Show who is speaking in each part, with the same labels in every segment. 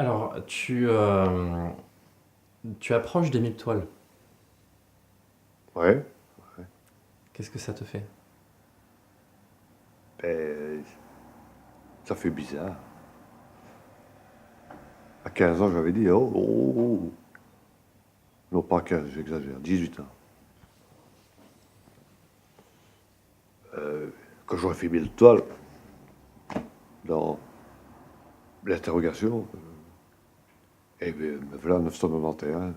Speaker 1: Alors, tu approches des 1000 toiles.
Speaker 2: Ouais.
Speaker 1: Qu'est-ce que ça te fait?
Speaker 2: Ben, ça fait bizarre. À 15 ans, j'avais dit, oh, oh, oh, oh. Non, pas 15, j'exagère, 18 ans. Quand j'aurais fait 1000 toiles, dans l'interrogation, et bien, me voilà 991.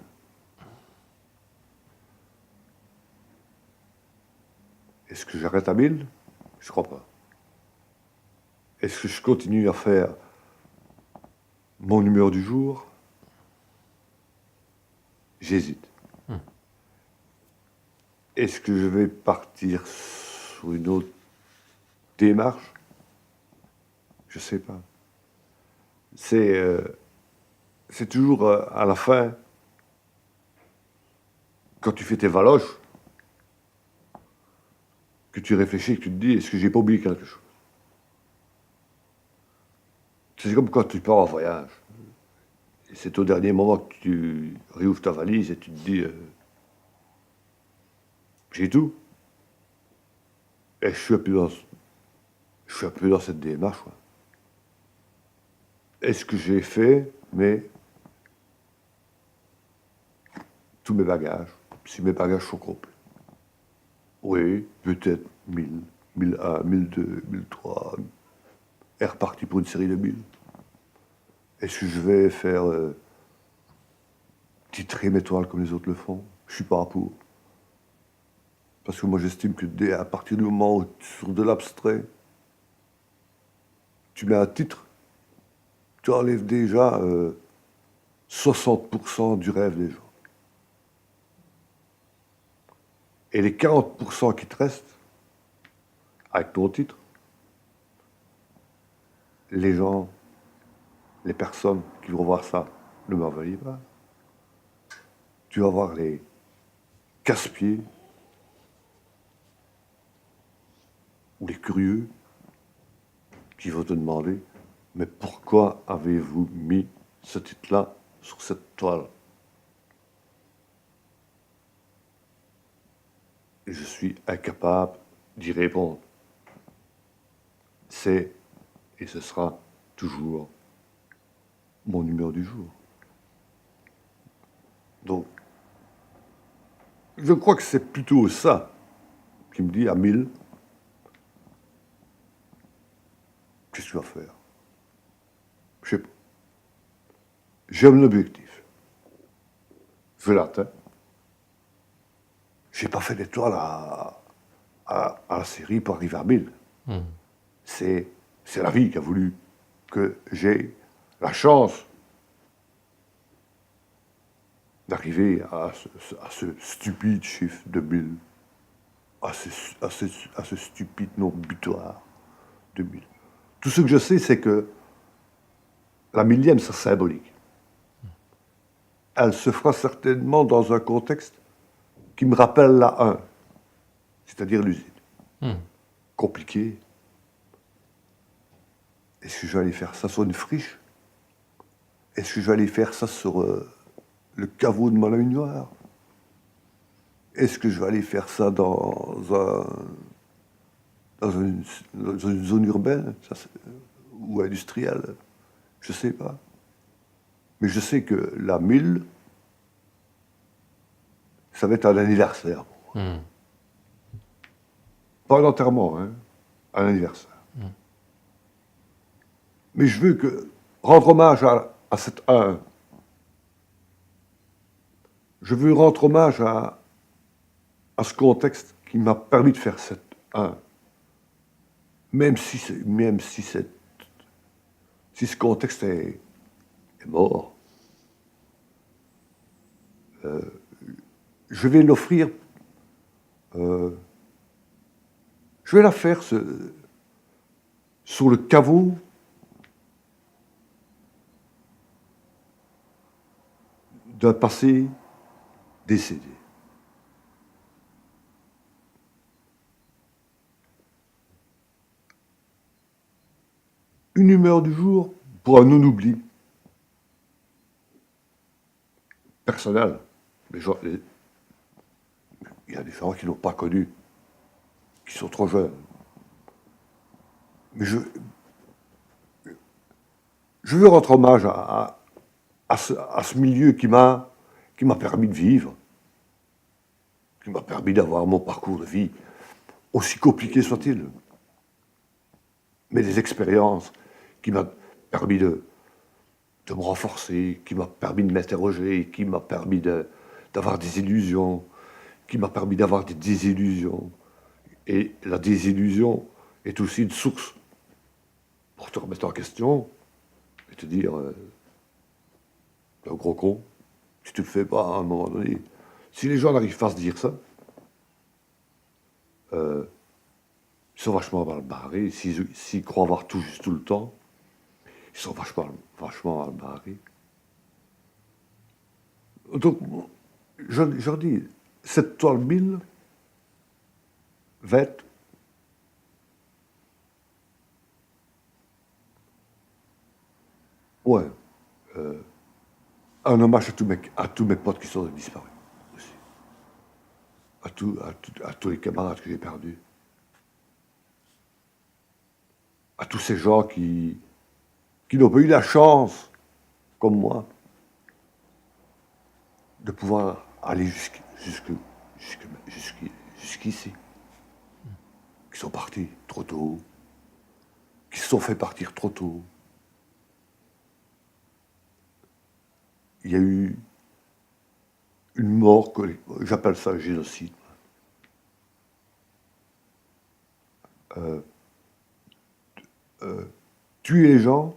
Speaker 2: Est-ce que j'arrête à 1000? Je crois pas. Est-ce que je continue à faire mon humeur du jour? J'hésite.
Speaker 1: Hmm.
Speaker 2: Est-ce que je vais partir sur une autre démarche? Je sais pas. C'est c'est toujours à la fin, quand tu fais tes valoches, que tu réfléchis, que tu te dis, est-ce que j'ai pas oublié quelque chose? C'est comme quand tu pars en voyage. Et c'est au dernier moment que tu réouvres ta valise et tu te dis, j'ai tout. Et je suis un peu dans cette démarche, quoi. Est-ce que j'ai fait, mais tous mes bagages, si mes bagages sont complets? Oui, peut-être 1000, 1001, 1002, 1003, est reparti pour une série de 1000. Est-ce que je vais faire titrer mes toiles comme les autres le font? Je suis pas pour. Parce que moi j'estime que à partir du moment où sur de l'abstrait, tu mets un titre, tu enlèves déjà 60% du rêve des gens. Et les 40% qui te restent, avec ton titre, les gens, les personnes qui vont voir ça ne m'envahissent pas. Tu vas voir les casse-pieds ou les curieux qui vont te demander, mais pourquoi avez-vous mis ce titre-là sur cette toile? Et je suis incapable d'y répondre. C'est et ce sera toujours mon humeur du jour. Donc, je crois que c'est plutôt ça qui me dit à 1000, qu'est-ce que tu vas faire? Je sais pas. J'ai un objectif. Je vais l'atteindre. Je n'ai pas fait d'étoile à la série pour arriver à 1000.
Speaker 1: Hmm.
Speaker 2: C'est la vie qui a voulu que j'ai la chance d'arriver à ce stupide chiffre de 1000, à ce stupide nombre butoir de 1000. Tout ce que je sais, c'est que la millième, c'est symbolique. Elle se fera certainement dans un contexte qui me rappelle la 1, c'est-à-dire l'usine.
Speaker 1: Hmm.
Speaker 2: Compliqué. Est-ce que je vais aller faire ça sur une friche? Est-ce que je vais aller faire ça sur le caveau de mon noire? Est-ce que je vais aller faire ça dans une, dans une zone urbaine ou industrielle? Je ne sais pas. Mais je sais que la 1000, ça va être un anniversaire.
Speaker 1: Hmm.
Speaker 2: Pas un enterrement, hein, un anniversaire.
Speaker 1: Hmm.
Speaker 2: Mais je veux que rendre hommage à cette 1. Je veux rendre hommage à ce contexte qui m'a permis de faire cette 1. Même si ce contexte est mort, je vais l'offrir, euh, je vais la faire sur le caveau d'un passé décédé. Une humeur du jour pour un non-oubli. personnel. Il y a des gens qui n'ont pas connu, qui sont trop jeunes. Mais je veux rendre hommage à ce milieu qui m'a permis de vivre, qui m'a permis d'avoir mon parcours de vie, aussi compliqué soit-il. Mais des expériences qui m'ont permis de me renforcer, qui m'a permis de m'interroger, qui m'a permis d'avoir des illusions, qui m'a permis d'avoir des désillusions. Et la désillusion est aussi une source pour te remettre en question et te dire t'es un gros con, si tu le fais pas à un moment donné. Si les gens n'arrivent pas à se dire ça, ils sont vachement mal barrés. S'ils croient avoir tout juste tout le temps, ils sont vachement mal barrés. Donc, je dis, cette toile 1000 va être un hommage à tous mes potes qui sont disparus aussi. À tous les camarades que j'ai perdus. À tous ces gens qui n'ont pas eu la chance, comme moi, de pouvoir aller jusqu'ici. Qui sont partis trop tôt, qui se sont fait partir trop tôt. Il y a eu une mort, j'appelle ça un génocide. Tuer les gens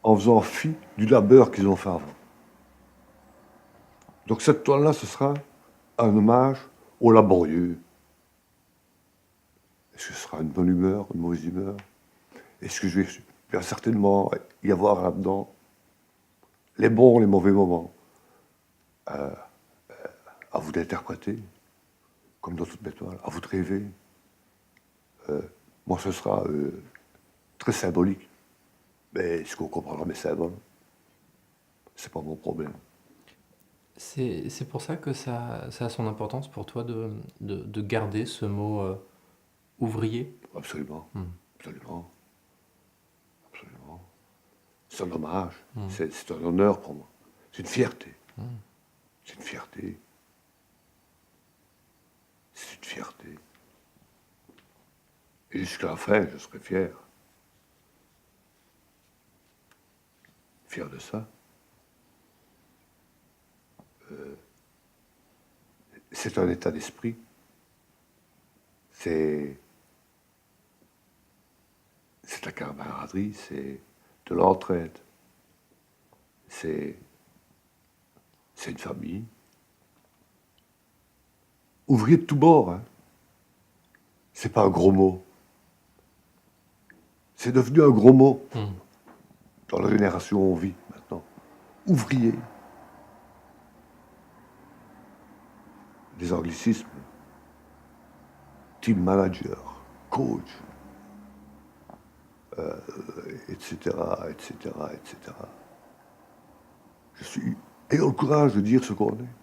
Speaker 2: en faisant fi du labeur qu'ils ont fait avant. Donc cette toile-là, ce sera un hommage aux laborieux. Est-ce que ce sera une bonne humeur, une mauvaise humeur? Est-ce que il va certainement y avoir là-dedans les bons, les mauvais moments? À vous d'interpréter, comme dans toutes mes toiles, à vous de rêver. Moi, ce sera très symbolique. Mais est-ce qu'on comprendra mes symboles? C'est pas mon problème.
Speaker 1: C'est pour ça que ça a son importance pour toi de garder ce mot ouvrier.
Speaker 2: Absolument. Absolument. Absolument. C'est un hommage. C'est un honneur pour moi. C'est une fierté. C'est une fierté. C'est une fierté. Et jusqu'à la fin, je serai fier. Fier de ça. C'est un état d'esprit. C'est la camaraderie, c'est de l'entraide. C'est une famille. Ouvrier de tous bords, hein. C'est pas un gros mot. C'est devenu un gros mot dans la génération où on vit maintenant. Ouvrier. Des anglicismes. Team manager, coach, etc., etc., etc. Ayons le courage de dire ce qu'on est.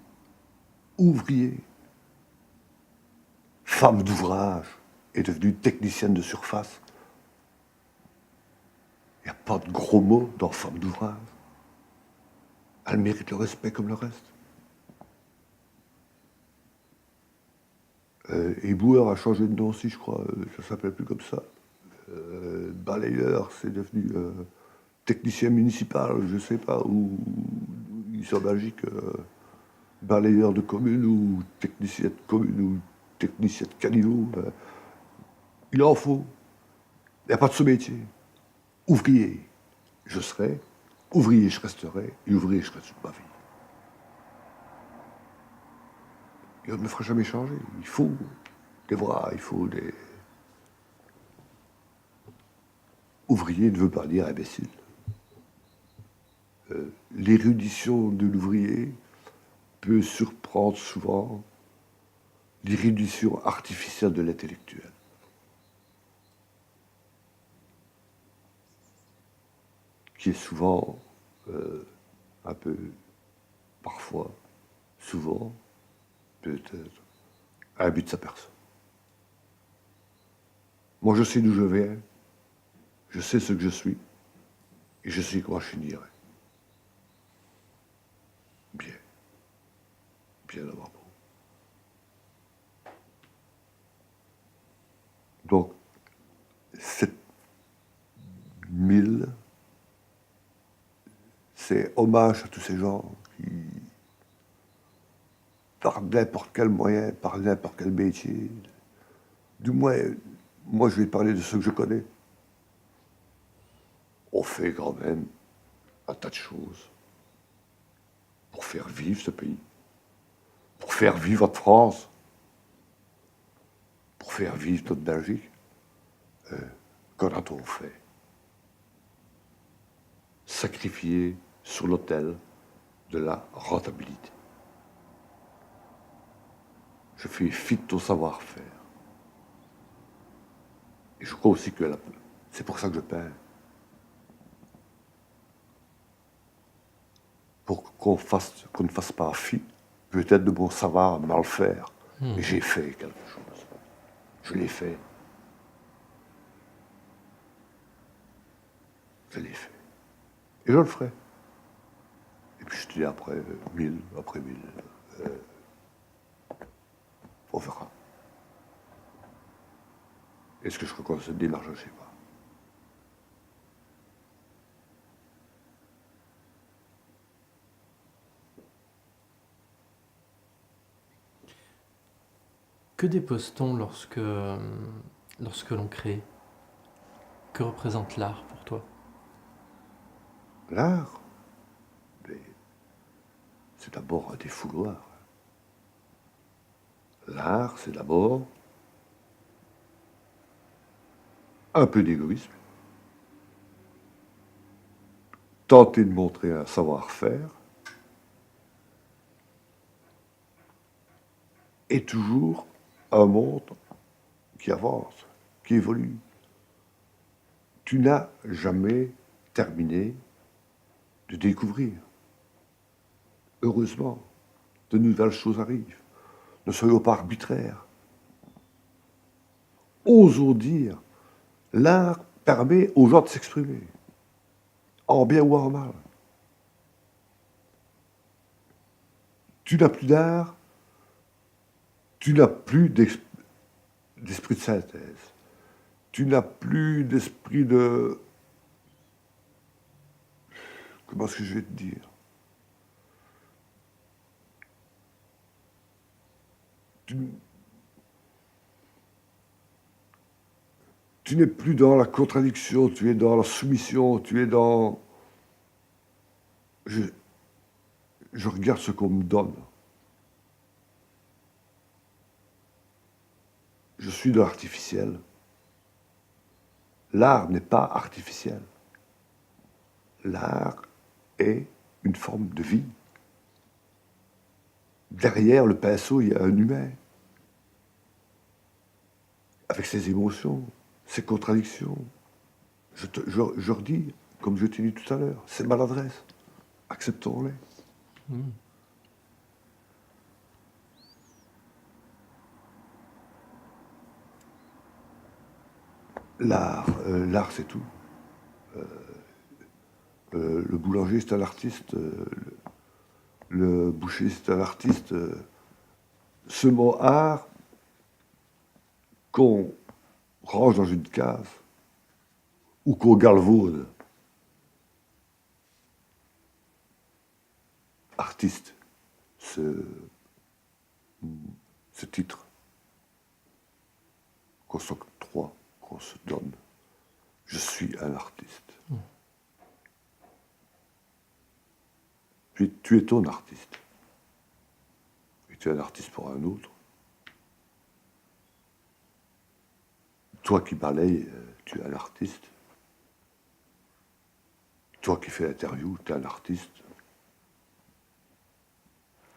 Speaker 2: Ouvrier. Femme d'ouvrage est devenue technicienne de surface. Il n'y a pas de gros mots dans femme d'ouvrage. Elle mérite le respect comme le reste. Éboueur a changé de nom aussi, je crois. Ça s'appelle plus comme ça. Balayeur, c'est devenu technicien municipal, je sais pas, ou ici en Belgique, balayeur de commune ou technicien de commune ou technicien de caniveau. Il en faut. Il n'y a pas de sous-métier. Ouvrier, je serai. Ouvrier, je resterai. Et ouvrier, je reste toute ma vie. Et on ne me fera jamais changer. Il faut des bras, il faut des... Ouvrier ne veut pas dire imbécile. L'érudition de l'ouvrier peut surprendre souvent l'érudition artificielle de l'intellectuel. Qui est souvent un peu, parfois, souvent, peut-être, à un but de sa personne. Moi, je sais d'où je viens, je sais ce que je suis, et je sais comment je finirai. Bien, bien d'abord. Donc, cette mille, c'est hommage à tous ces gens qui, par n'importe quel moyen, par n'importe quel métier, du moins, moi je vais parler de ceux que je connais. On fait quand même un tas de choses pour faire vivre ce pays, pour faire vivre votre France, pour faire vivre notre Belgique. Qu'en a-t-on fait? Sacrifié sur l'autel de la rentabilité. Je fais fi au savoir-faire. Et je crois aussi que c'est pour ça que je peins. Pour qu'on ne fasse pas fi, peut-être de mon savoir mal faire. Mais j'ai fait quelque chose. Je l'ai fait. Je l'ai fait. Et je le ferai. Et puis je te dis après 1000, après 1000. On verra. Est-ce que je recommence cette démarche? Je ne sais pas.
Speaker 1: Que dépose-t-on lorsque l'on crée? Que représente l'art pour toi?
Speaker 2: L'art, c'est d'abord un défouloir. L'art, c'est d'abord un peu d'égoïsme. Tenter de montrer un savoir-faire. Et toujours un monde qui avance, qui évolue. Tu n'as jamais terminé de découvrir. Heureusement, de nouvelles choses arrivent. Ne soyons pas arbitraires. Osons dire, l'art permet aux gens de s'exprimer, en bien ou en mal. Tu n'as plus d'art, tu n'as plus d'esprit de synthèse. Tu n'as plus d'esprit de... Comment est-ce que je vais te dire? Tu n'es plus dans la contradiction, tu es dans la soumission, tu es dans... Je regarde ce qu'on me donne. Je suis de l'artificiel. L'art n'est pas artificiel. L'art est une forme de vie. Derrière le pinceau, il y a un humain. Avec ses émotions, ses contradictions. Je redis, comme je t'ai dit tout à l'heure, c'est maladresse. Acceptons-les. L'art c'est tout. Le boulanger c'est un artiste, le boucher c'est un artiste. Ce mot art qu'on range dans une case ou qu'on galvaude. Artiste, ce titre qu'on s'octroie, qu'on se donne. Je suis un artiste. Tu es ton artiste. Et tu es un artiste pour un autre. Toi qui balayes, tu es un artiste. Toi qui fais l'interview, tu es un artiste.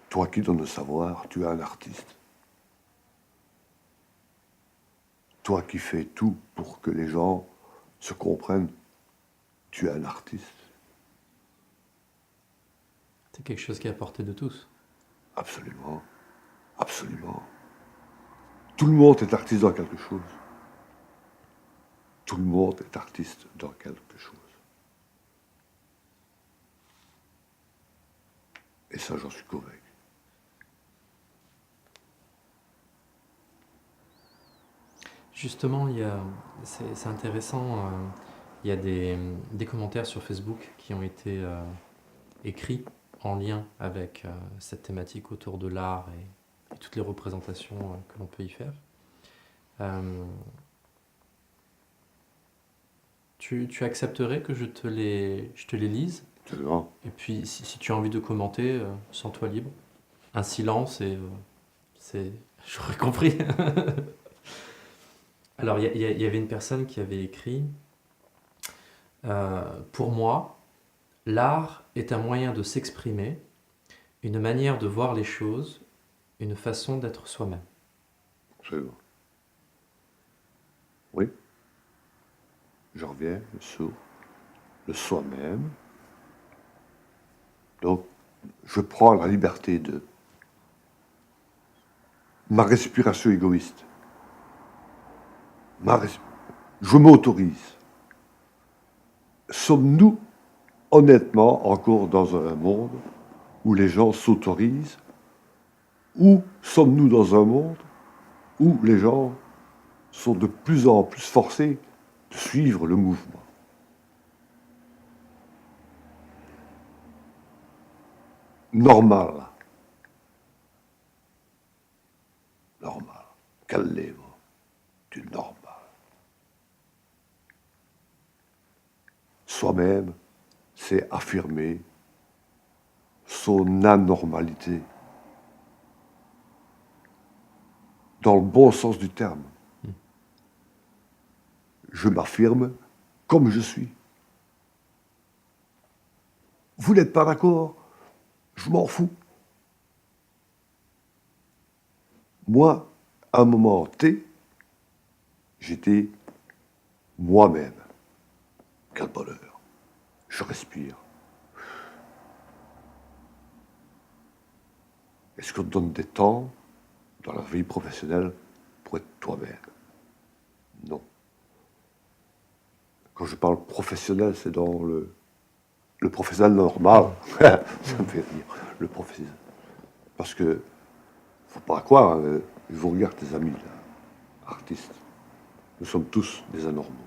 Speaker 2: Toi qui donnes le savoir, tu es un artiste. Toi qui fais tout pour que les gens se comprennent, tu es un artiste.
Speaker 1: C'est quelque chose qui est à portée de tous.
Speaker 2: Absolument. Absolument. Tout le monde est artiste dans quelque chose. Tout le monde est artiste dans quelque chose. Et ça, j'en suis convaincu.
Speaker 1: Justement, c'est intéressant, il y a des commentaires sur Facebook qui ont été écrits en lien avec cette thématique autour de l'art et toutes les représentations que l'on peut y faire. Euh, tu accepterais que je te les lise?
Speaker 2: C'est grand.
Speaker 1: Et puis, si tu as envie de commenter, sens-toi libre. Un silence et c'est... J'aurais compris. Alors, il y avait une personne qui avait écrit pour moi, l'art est un moyen de s'exprimer, une manière de voir les choses, une façon d'être soi-même.
Speaker 2: Absolument. Oui. Je reviens sur le soi-même. Donc, je prends la liberté de ma respiration égoïste. Je m'autorise. Sommes-nous honnêtement encore dans un monde où les gens s'autorisent, ou sommes-nous dans un monde où les gens sont de plus en plus forcés de suivre le mouvement? Normal. Normal. Calmez-vous. Du normal. Soi-même, c'est affirmer son anormalité, dans le bon sens du terme. Je m'affirme comme je suis. Vous n'êtes pas d'accord? Je m'en fous. Moi, à un moment T, j'étais moi-même. Quel bonheur. Je respire. Est-ce qu'on te donne des temps dans la vie professionnelle pour être toi-même? Non. Quand je parle professionnel, c'est dans le professionnel normal. Ça me fait rire, le professionnel. Parce que, faut pas croire, je vous regarde tes amis, là, artistes. Nous sommes tous des anormaux.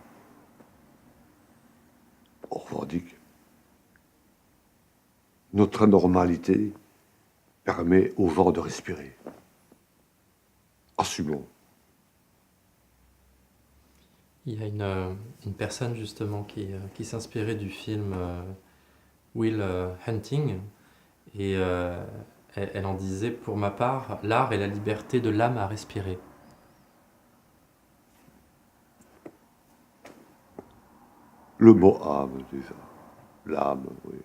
Speaker 2: On revendique. Notre anormalité permet aux gens de respirer. Assumons.
Speaker 1: Il y a une personne justement qui s'inspirait du film Will Hunting et elle en disait, pour ma part, l'art est la liberté de l'âme à respirer.
Speaker 2: Le mot âme, déjà. L'âme, oui.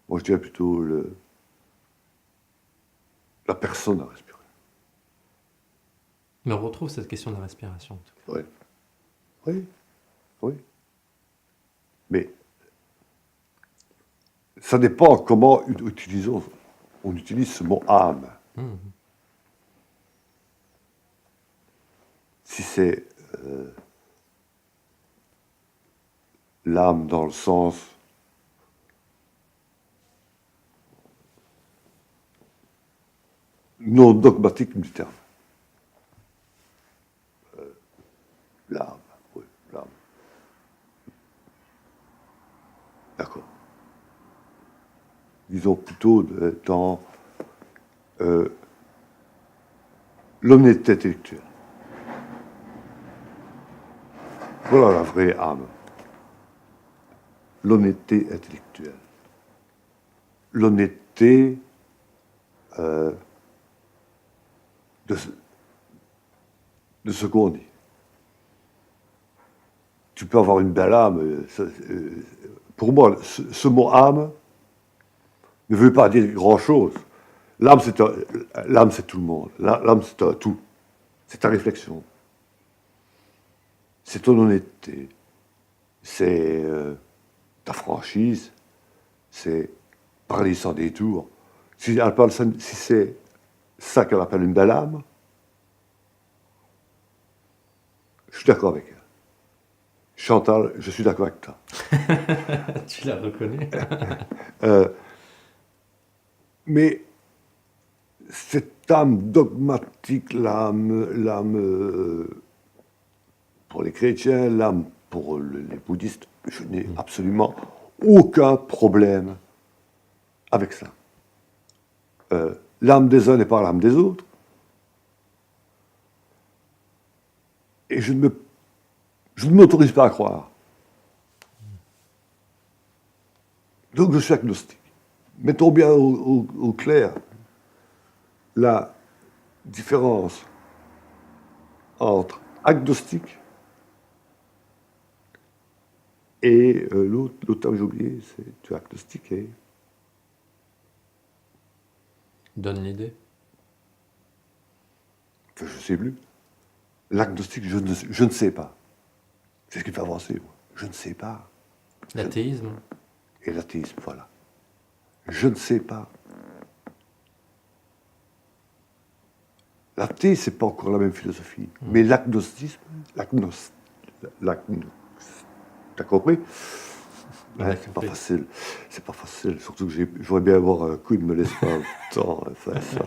Speaker 2: Moi, je dirais plutôt la personne à respirer.
Speaker 1: Mais on retrouve cette question de la respiration, en tout cas.
Speaker 2: Oui. Oui. Oui. Mais ça dépend comment on utilise ce mot âme.
Speaker 1: Mmh.
Speaker 2: Si c'est l'âme dans le sens non dogmatique du terme. L'âme, oui, l'âme. D'accord. Disons plutôt dans l'honnêteté intellectuelle. Voilà la vraie âme. L'honnêteté intellectuelle. L'honnêteté de ce qu'on dit. Tu peux avoir une belle âme. Pour moi, ce mot âme ne veut pas dire grand-chose. L'âme, c'est tout le monde. L'âme, c'est un tout. C'est ta réflexion. C'est ton honnêteté. C'est ta franchise. C'est parler sans détour. Si c'est ça qu'elle appelle une belle âme, je suis d'accord avec elle. Chantal, je suis d'accord avec toi.
Speaker 1: Tu l'as reconnu.
Speaker 2: Mais cette âme dogmatique, l'âme pour les chrétiens, l'âme pour les bouddhistes, je n'ai absolument aucun problème avec ça. L'âme des uns n'est pas l'âme des autres. Et je ne m'autorise pas à croire. Donc je suis agnostique. Mettons bien au clair la différence entre agnostique et l'autre terme que j'ai oublié, c'est tu es agnostique et...
Speaker 1: Donne l'idée.
Speaker 2: Je ne sais plus. L'agnostique, je ne sais pas. C'est ce qui fait avancer. Moi. Je ne sais pas.
Speaker 1: L'athéisme.
Speaker 2: Et l'athéisme, voilà. Je ne sais pas. L'athée, c'est pas encore la même philosophie. Mais l'agnosticisme, t'as compris? Ouais, c'est pas facile. C'est pas facile. Surtout que j'aurais bien avoir un coup de me laisser pas le temps de faire ça.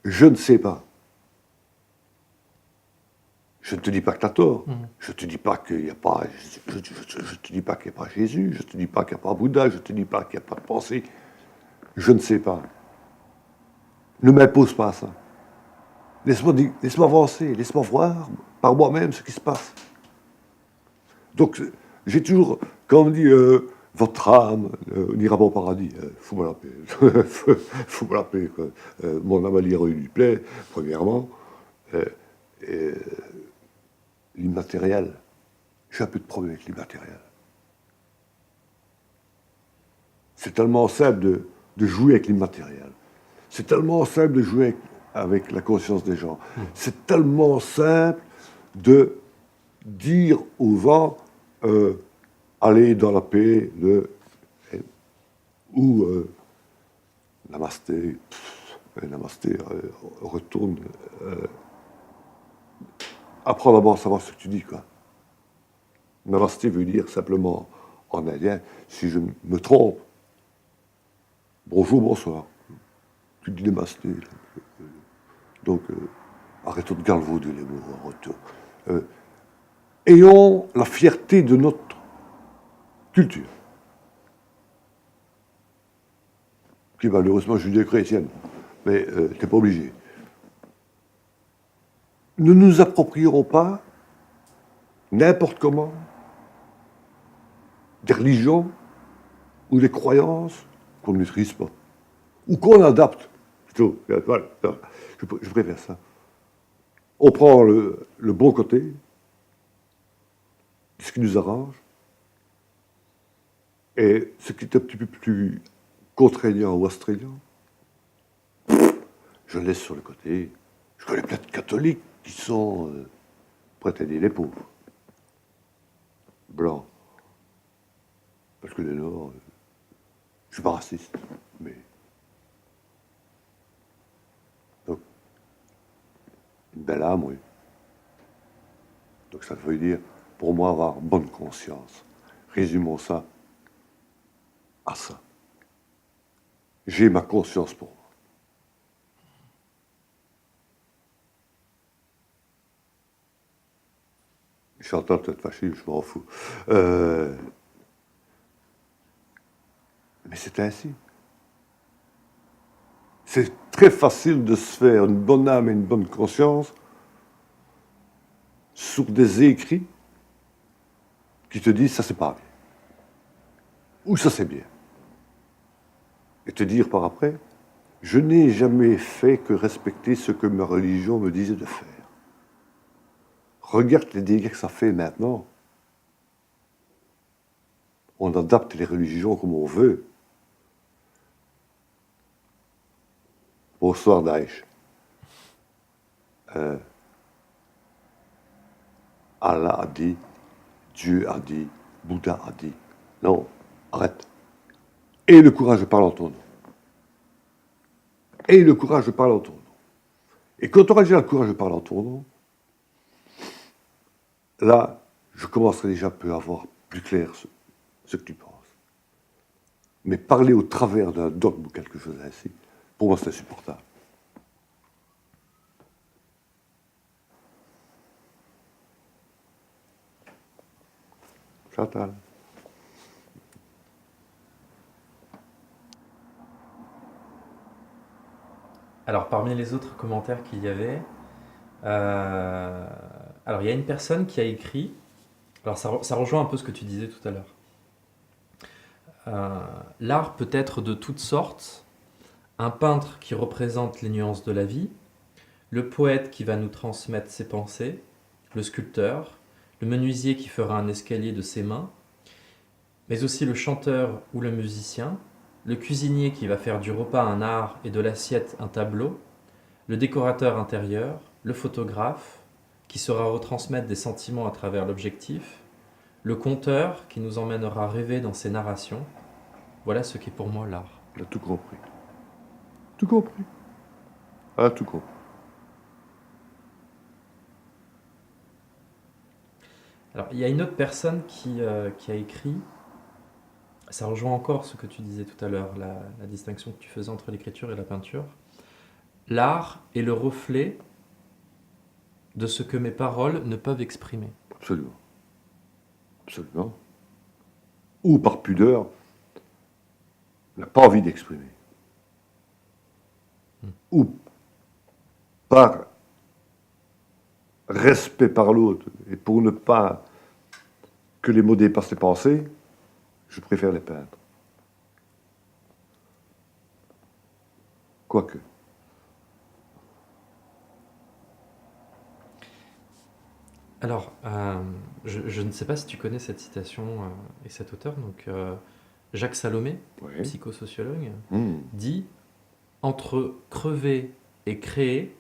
Speaker 2: Je ne sais pas. Je ne te dis pas que tu as tort. Je ne te dis pas qu'il n'y a pas. Je te dis pas qu'il n'y a pas Jésus. Je ne te dis pas qu'il n'y a pas Bouddha. Je ne te dis pas qu'il n'y a pas de pensée. Je ne sais pas. Ne m'impose pas ça. Laisse-moi avancer. Laisse-moi voir par moi-même ce qui se passe. Donc, j'ai toujours, quand on me dit votre âme n'ira pas au paradis, faut me la paix. Faut me la paix. Mon âme à l'ira du plaît, premièrement. L'immatériel. J'ai un peu de problème avec l'immatériel. C'est tellement simple de jouer avec l'immatériel. C'est tellement simple de jouer avec la conscience des gens. C'est tellement simple de dire au vent allez dans la paix, ou namasté, namasté, retourne. Apprends d'abord à savoir ce que tu dis, quoi. Namasté veut dire simplement en indien, si je me trompe, bonjour, bonsoir. Tu dis namasté. Donc, arrêtons de galvauder les mots en retour. Ayons la fierté de notre culture, qui est malheureusement judéo-chrétienne, mais t'es pas obligé. Ne nous approprierons pas n'importe comment des religions ou des croyances qu'on ne maîtrise pas, ou qu'on adapte. Plutôt. Voilà. Je préfère ça. On prend le bon côté, ce qui nous arrange, et ce qui est un petit peu plus contraignant ou astreignant, je laisse sur le côté. Je connais plein de catholiques qui sont prêts à aider les pauvres, blancs. Parce que les Noirs, je ne suis pas raciste, mais... Donc, une belle âme, oui. Donc ça veut dire, pour moi, avoir bonne conscience. Résumons ça à ça. J'ai ma conscience pour moi. Chantal peut-être fâché, je m'en fous. Mais c'est ainsi. C'est très facile de se faire une bonne âme et une bonne conscience sur des écrits qui te disent ça c'est pas bien. Ou ça c'est bien. Et te dire par après, je n'ai jamais fait que respecter ce que ma religion me disait de faire. Regarde les dégâts que ça fait maintenant. On adapte les religions comme on veut. Bonsoir Daesh. Allah a dit, Dieu a dit, Bouddha a dit. Non, arrête. Aie le courage de parler en ton nom. Aie le courage de parler en ton nom. Et quand tu auras déjà le courage de parler en ton nom, là, je commencerai déjà un peu à voir plus clair ce que tu penses. Mais parler au travers d'un dogme ou quelque chose ainsi, pour moi, c'est insupportable. Chantal.
Speaker 1: Alors, parmi les autres commentaires qu'il y avait, alors il y a une personne qui a écrit, alors ça rejoint un peu ce que tu disais tout à l'heure. L'art peut être de toutes sortes, un peintre qui représente les nuances de la vie, le poète qui va nous transmettre ses pensées, le sculpteur, le menuisier qui fera un escalier de ses mains, mais aussi le chanteur ou le musicien, le cuisinier qui va faire du repas un art et de l'assiette un tableau, le décorateur intérieur, le photographe qui saura retransmettre des sentiments à travers l'objectif, le conteur qui nous emmènera rêver dans ses narrations. Voilà ce qu'est pour moi l'art.
Speaker 2: Il a tout compris. Tout compris. Ah, tout compris.
Speaker 1: Alors, il y a une autre personne qui a écrit, ça rejoint encore ce que tu disais tout à l'heure, la distinction que tu faisais entre l'écriture et la peinture. L'art est le reflet de ce que mes paroles ne peuvent exprimer.
Speaker 2: Absolument. Absolument. Ou par pudeur, n'a pas envie d'exprimer. Ou par respect par l'autre, et pour ne pas que les mots dépassent les pensées, je préfère les peindre. Quoique.
Speaker 1: Alors, je ne sais pas si tu connais cette citation et cet auteur, donc Jacques Salomé,
Speaker 2: Oui.
Speaker 1: psychosociologue,
Speaker 2: Mmh.
Speaker 1: dit « Entre crever et créer,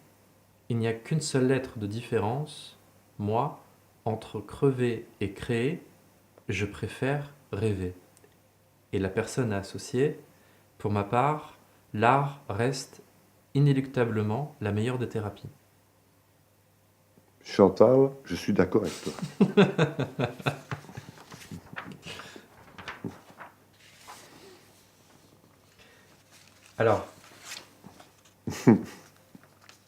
Speaker 1: il n'y a qu'une seule lettre de différence. Moi, entre crever et créer, je préfère rêver. » Et la personne a associé, pour ma part, l'art reste inéluctablement la meilleure des thérapies.
Speaker 2: Chantal, je suis d'accord avec toi.
Speaker 1: Alors,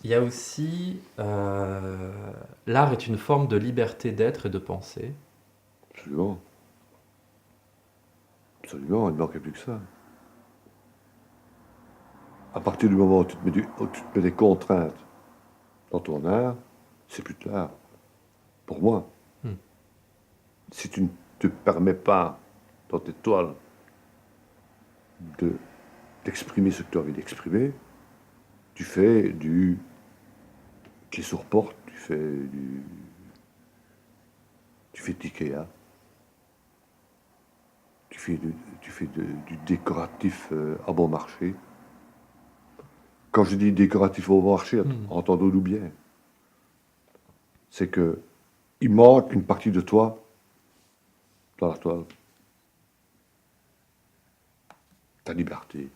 Speaker 1: il y a aussi l'art est une forme de liberté d'être et de penser.
Speaker 2: Absolument. Absolument, il ne manquait plus que ça. À partir du moment où tu te mets des contraintes dans ton art, c'est plus de l'art. Pour moi.
Speaker 1: Hmm.
Speaker 2: Si tu ne te permets pas, dans tes toiles, d'exprimer ce que tu as envie d'exprimer, tu fais du qui sur porte, tu fais d'IKEA, tu fais du décoratif à bon marché. Quand je dis décoratif au bon marché, entendons-nous bien. C'est que il manque une partie de toi dans la toile. Ta liberté.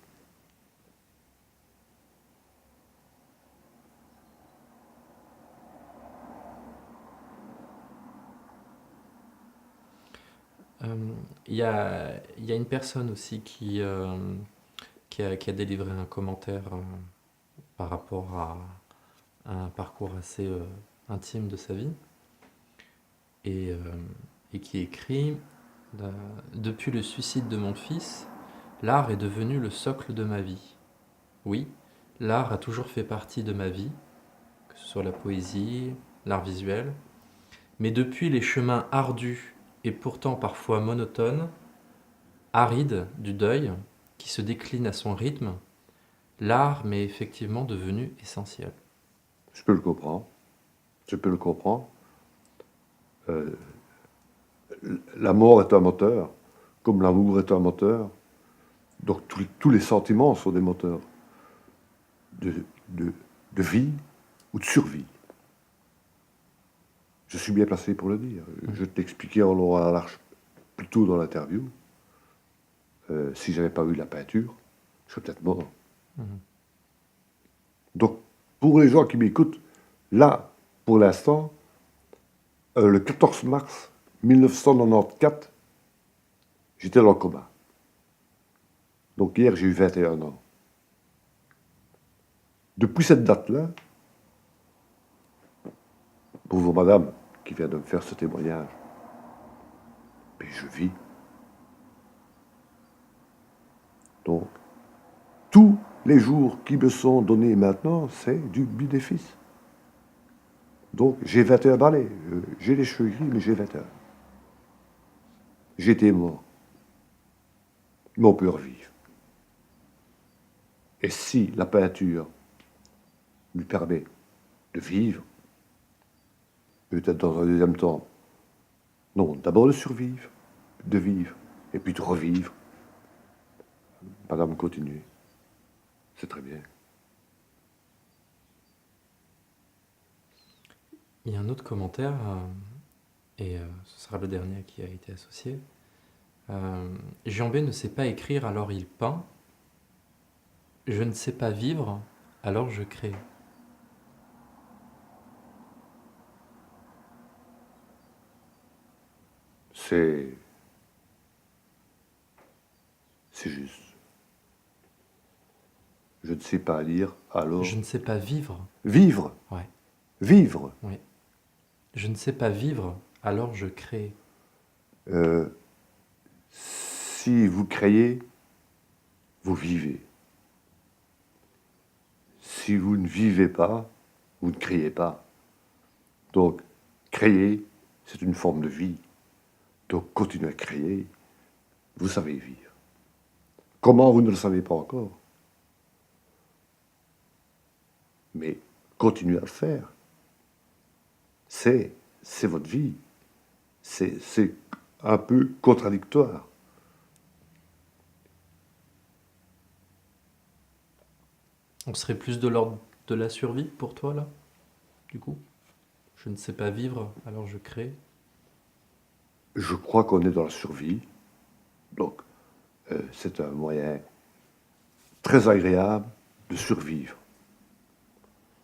Speaker 1: Il y a une personne aussi qui a délivré un commentaire par rapport à un parcours assez intime de sa vie et qui écrit Depuis le suicide de mon fils, l'art est devenu le socle de ma vie. Oui, l'art a toujours fait partie de ma vie, que ce soit la poésie, l'art visuel, mais depuis les chemins ardus et pourtant parfois monotones, arides du deuil, qui se décline à son rythme, l'art m'est effectivement devenu essentiel.
Speaker 2: Je peux le comprendre. Je peux le comprendre. La mort est un moteur, comme l'amour est un moteur. Donc tous les sentiments sont des moteurs de vie ou de survie. Je suis bien placé pour le dire. Je t'ai expliqué en long et en large plus tôt dans l'interview. Si je n'avais pas eu la peinture, je serais peut-être mort.
Speaker 1: Mhm.
Speaker 2: Donc, pour les gens qui m'écoutent, là, pour l'instant, le 14 mars 1994, j'étais dans le coma. Donc hier, j'ai eu 21 ans. Depuis cette date-là, pauvre madame qui vient de me faire ce témoignage, mais je vis. Donc, tous les jours qui me sont donnés maintenant, c'est du bénéfice. Donc, j'ai 21 balais. J'ai les cheveux gris, mais j'ai 21. J'étais mort. Mais on peut revivre. Et si la peinture lui permet de vivre, peut-être dans un deuxième temps, non, d'abord de survivre, de vivre, et puis de revivre. Madame continue. C'est très bien.
Speaker 1: Il y a un autre commentaire, et ce sera le dernier qui a été associé. Jean B ne sait pas écrire, alors il peint. Je ne sais pas vivre, alors je crée.
Speaker 2: C'est juste. Je ne sais pas lire, alors...
Speaker 1: Je ne sais pas vivre.
Speaker 2: Vivre.
Speaker 1: Ouais,
Speaker 2: Vivre.
Speaker 1: oui. Je ne sais pas vivre, alors je crée.
Speaker 2: Si vous créez, vous vivez. Si vous ne vivez pas, vous ne créez pas. Donc, créer, c'est une forme de vie. Donc, continuez à créer, vous savez vivre. Comment, vous ne le savez pas encore. Mais continuez à le faire. C'est votre vie. C'est un peu contradictoire.
Speaker 1: On serait plus de l'ordre de la survie pour toi, là, du coup? Je ne sais pas vivre, alors je crée.
Speaker 2: Je crois qu'on est dans la survie. Donc, c'est un moyen très agréable de survivre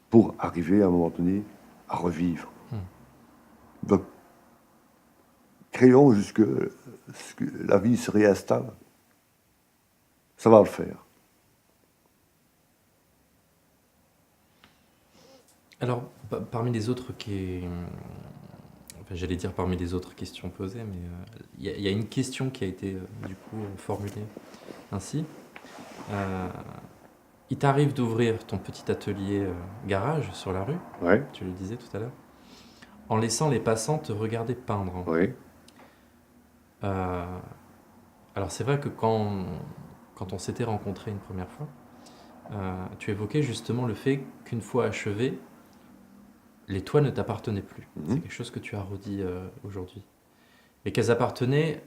Speaker 2: pour arriver à un moment donné à revivre. Donc, créons jusque ce que la vie se réinstalle. Ça va le faire.
Speaker 1: Alors, parmi les autres enfin, j'allais dire parmi les autres questions posées, mais il y a une question qui a été du coup formulée ainsi. Il t'arrive d'ouvrir ton petit atelier garage sur la rue,
Speaker 2: Ouais,
Speaker 1: tu le disais tout à l'heure, en laissant les passants te regarder peindre.
Speaker 2: oui,
Speaker 1: Euh, alors c'est vrai que quand on s'était rencontrés une première fois, tu évoquais justement le fait qu'une fois achevé, les toiles ne t'appartenaient plus. C'est quelque chose que tu as redit aujourd'hui. Et qu'elles appartenaient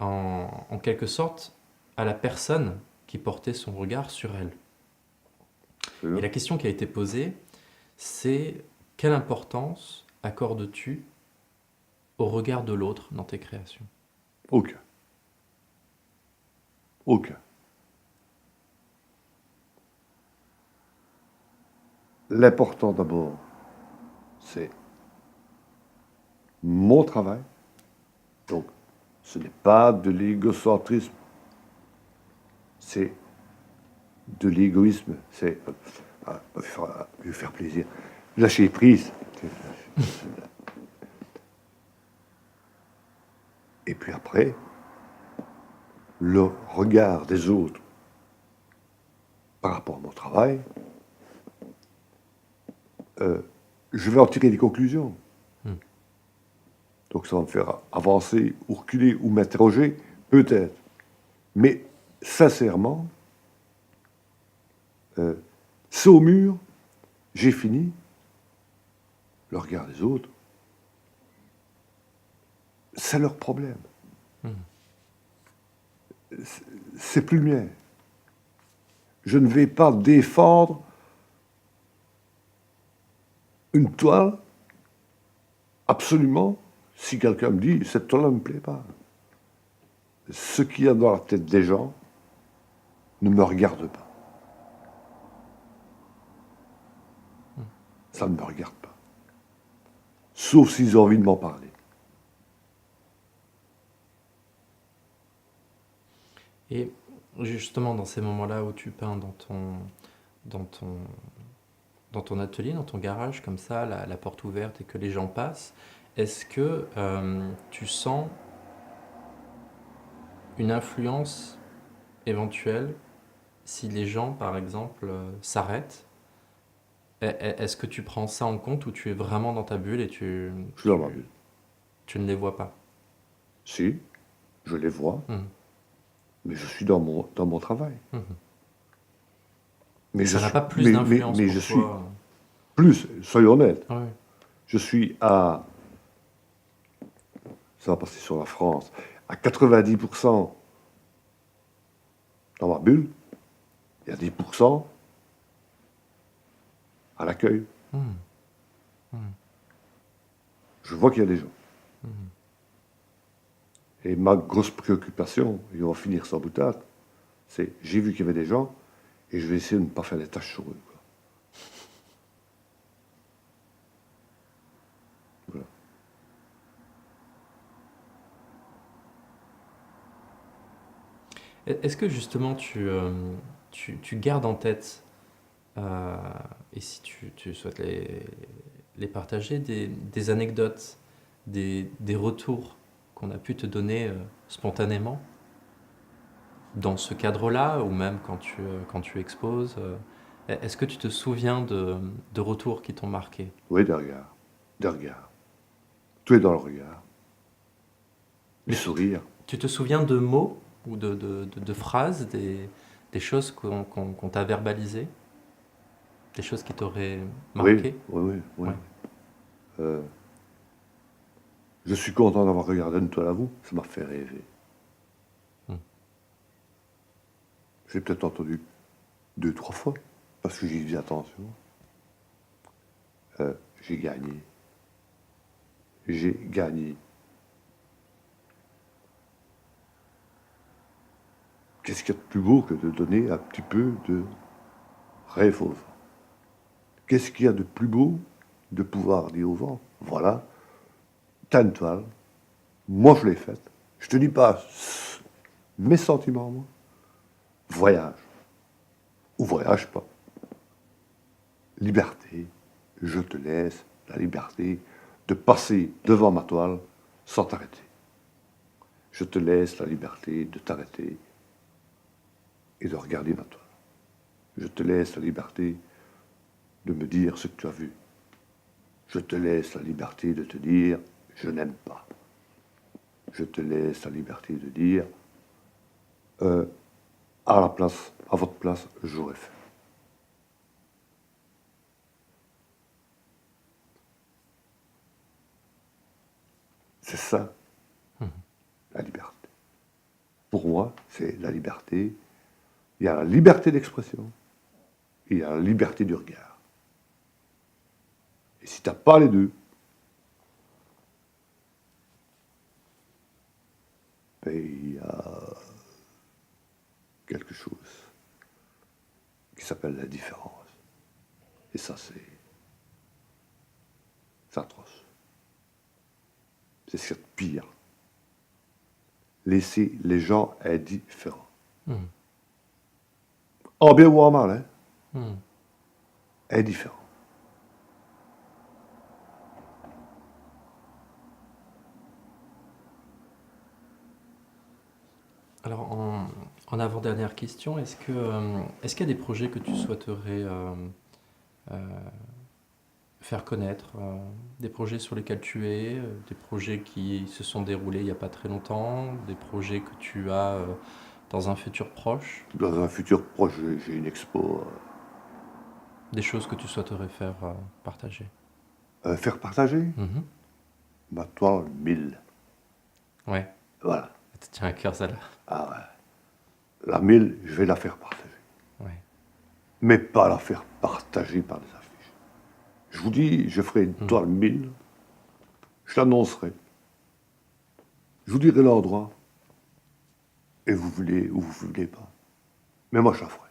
Speaker 1: en quelque sorte à la personne qui portait son regard sur elles. Et la question qui a été posée, c'est quelle importance accordes-tu au regard de l'autre dans tes créations?
Speaker 2: aucun. Aucun. L'important d'abord, c'est mon travail. Donc, ce n'est pas de l'égocentrisme, c'est de l'égoïsme, c'est lui faire plaisir. Lâcher prise. Et puis après, le regard des autres par rapport à mon travail, je vais en tirer des conclusions. Donc ça va me faire avancer ou reculer ou m'interroger, peut-être. Mais sincèrement, c'est au mur, j'ai fini, le regard des autres, c'est leur problème. C'est plus le mien. Je ne vais pas défendre une toile, absolument, si quelqu'un me dit, cette toile ne me plaît pas. ce qu'il y a dans la tête des gens ne me regarde pas. Ça ne me regarde pas. Sauf s'ils ont envie de m'en parler.
Speaker 1: Et justement, dans ces moments-là où tu peins dans ton, dans ton atelier, dans ton garage, comme ça, la porte ouverte et que les gens passent, est-ce que tu sens une influence éventuelle si les gens, par exemple, s'arrêtent? Est-ce que tu prends ça en compte ou tu es vraiment dans ta bulle et
Speaker 2: Je suis dans ma bulle.
Speaker 1: tu ne les vois pas?
Speaker 2: Si, je les vois,
Speaker 1: Mhm.
Speaker 2: mais je suis dans mon travail.
Speaker 1: Mhm.
Speaker 2: Mais je
Speaker 1: Ça n'a
Speaker 2: suis,
Speaker 1: pas plus d'influence
Speaker 2: mais
Speaker 1: pour
Speaker 2: je suis
Speaker 1: toi?
Speaker 2: plus, soyons honnêtes,
Speaker 1: Ouais.
Speaker 2: je suis à, ça va passer sur la France, à 90% dans ma bulle, et à 10% à l'accueil.
Speaker 1: Mhm. Mhm.
Speaker 2: Je vois qu'il y a des gens.
Speaker 1: Mhm.
Speaker 2: Et ma grosse préoccupation, et on va finir sans boutade, c'est j'ai vu qu'il y avait des gens et je vais essayer de ne pas faire des tâches sur eux, quoi. Voilà.
Speaker 1: Est-ce que justement tu gardes en tête, euh, et si tu souhaites les partager, des anecdotes, des retours qu'on a pu te donner spontanément dans ce cadre-là, ou même quand tu exposes est-ce que tu te souviens de retours qui t'ont marqué?
Speaker 2: Oui, des regards. Des regards. Tout est dans le regard. Les
Speaker 1: Mais
Speaker 2: sourires.
Speaker 1: tu te souviens de mots ou de phrases, des choses qu'on t'a verbalisées, des choses qui t'auraient
Speaker 2: Oui,
Speaker 1: marqué?
Speaker 2: oui, oui, oui.
Speaker 1: Ouais.
Speaker 2: Euh, je suis content d'avoir regardé une toile à vous. Ça m'a fait rêver.
Speaker 1: Hmm.
Speaker 2: J'ai peut-être entendu 2, 3 fois parce que j'y faisais attention. Euh, j'ai gagné. J'ai gagné. Qu'est-ce qu'il y a de plus beau que de donner un petit peu de rêve au vent? Qu'est-ce qu'il y a de plus beau de pouvoir dire au vent, voilà, t'as une toile, moi je l'ai faite. Je te dis pas mes sentiments, moi. Voyage. Ou voyage pas. Liberté. Je te laisse la liberté de passer devant ma toile sans t'arrêter. Je te laisse la liberté de t'arrêter et de regarder ma toile. Je te laisse la liberté de me dire ce que tu as vu. Je te laisse la liberté de te dire je n'aime pas. Je te laisse la liberté de dire euh, à votre place, j'aurais fait. C'est ça, la liberté. Pour moi, c'est la liberté. Il y a la liberté d'expression et il y a la liberté du regard. Et si tu n'as pas les deux, ben, il y a quelque chose qui s'appelle la différence. Et ça, c'est atroce. C'est ce qu'il y a de pire. Laisser les gens indifférents.
Speaker 1: Hmm.
Speaker 2: En bien ou en mal, hein,
Speaker 1: Hmm.
Speaker 2: indifférents.
Speaker 1: Alors, en avant-dernière question, est-ce qu'il y a des projets que tu souhaiterais euh, faire connaître, des projets sur lesquels tu es, des projets qui se sont déroulés il n'y a pas très longtemps, des projets que tu as dans un futur proche,
Speaker 2: Dans un futur proche, j'ai une expo
Speaker 1: des choses que tu souhaiterais faire partager?
Speaker 2: faire partager.
Speaker 1: Mhm.
Speaker 2: Ma toile 1000.
Speaker 1: Ouais,
Speaker 2: Voilà.
Speaker 1: ça te tient à cœur celle-là.
Speaker 2: Ah ouais. La 1000, je vais la faire partager.
Speaker 1: Ouais.
Speaker 2: Mais pas la faire partager par des affiches. Je vous dis, je ferai une
Speaker 1: Mhm.
Speaker 2: toile 1000, je l'annoncerai. Je vous dirai l'endroit. Et vous voulez ou vous voulez pas. Mais moi, je la ferai.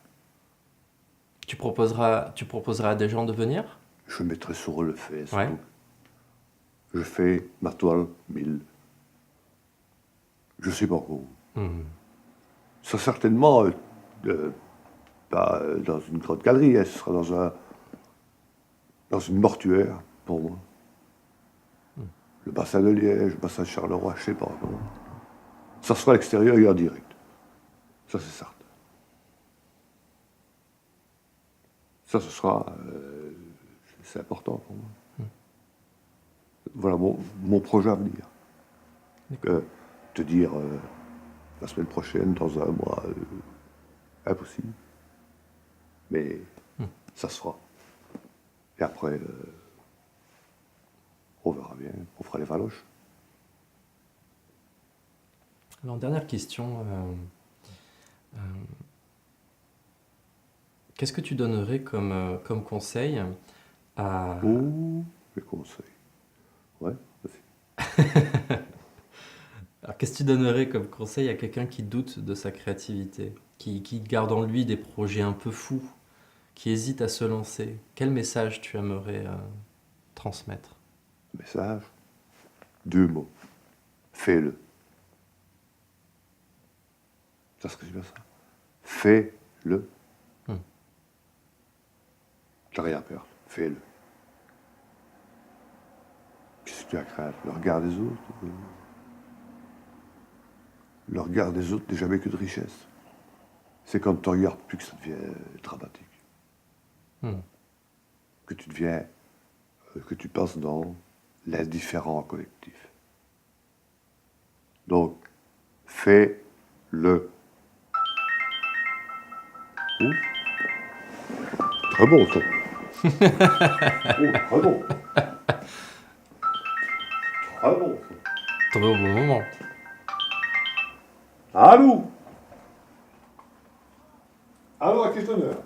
Speaker 1: Tu proposeras à des gens de venir?
Speaker 2: Je mettrai sur le Facebook.
Speaker 1: Ouais.
Speaker 2: Je fais ma toile 1000. Je sais pas où.
Speaker 1: Mhm.
Speaker 2: Ça certainement pas dans une grande galerie, hein, ce sera dans une mortuaire pour moi. Le bassin de Liège, le bassin de Charleroi, je sais pas. Comment. Ça sera à l'extérieur et en direct. Ça c'est certain. Ça ce sera, c'est important pour moi. Voilà mon projet à venir. Te dire la semaine prochaine, dans un mois, impossible. Mais ça se fera. Et après, on verra bien, on fera les valoches.
Speaker 1: Alors, dernière question. Qu'est-ce que tu donnerais comme conseil à...
Speaker 2: Oh, les conseils. Ouais, vas-y.
Speaker 1: Alors, qu'est-ce que tu donnerais comme conseil à quelqu'un qui doute de sa créativité, qui garde en lui des projets un peu fous, qui hésite à se lancer? Quel message tu aimerais transmettre?
Speaker 2: Message. 2 mots. Fais-le. Ça se résume à ça. Fais-le. T'as rien à perdre. Fais-le. Qu'est-ce que tu as à craindre? Le regard des autres? Le regard des autres n'est jamais que de richesse. C'est quand tu regardes plus que ça devient dramatique. Que tu deviens, que tu passes dans l'indifférent collectif. Donc, fais-le. Oh. Très bon, ça. Oh, très bon. Très bon, ça.
Speaker 1: Tombé au bon moment.
Speaker 2: Allô? Allô, à qui je t'honneur?